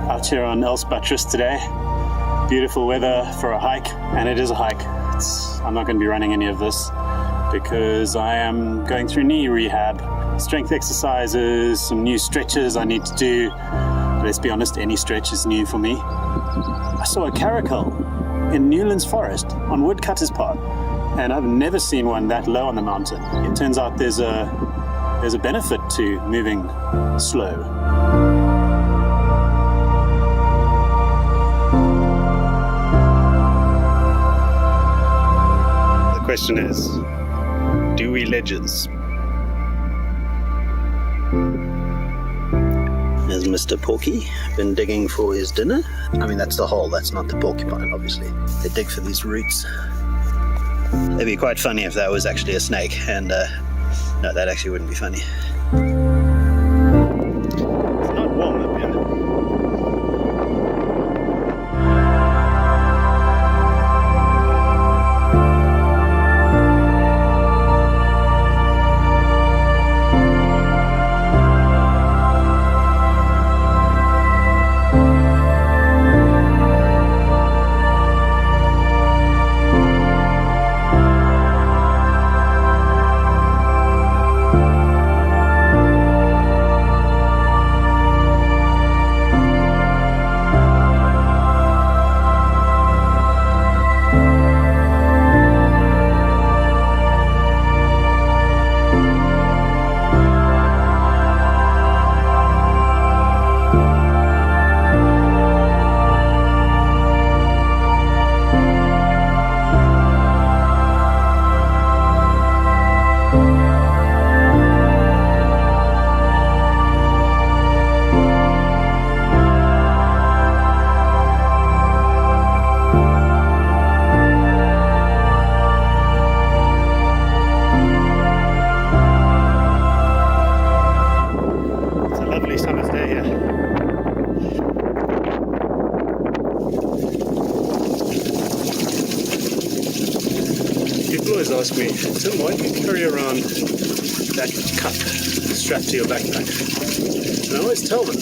Out here on Else Buttress today. Beautiful weather for a hike, and it is a hike. I'm not going to be running any of this because I am going through knee rehab, strength exercises, some new stretches I need to do. Let's be honest, any stretch is new for me. I saw a caracal in Newlands Forest on Woodcutter's Path, and I've never seen one that low on the mountain. It turns out there's a benefit to moving slow. The question is, do we ledges? There's Mr. Porky, been digging for his dinner. I mean, that's the hole, that's not the porcupine, obviously. They dig for these roots. It'd be quite funny if that was actually a snake, and no, that actually wouldn't be funny. It's not warm up here. Summer's day here. People always ask me, Tim, why do you carry around that cup strapped to your backpack? And I always tell them,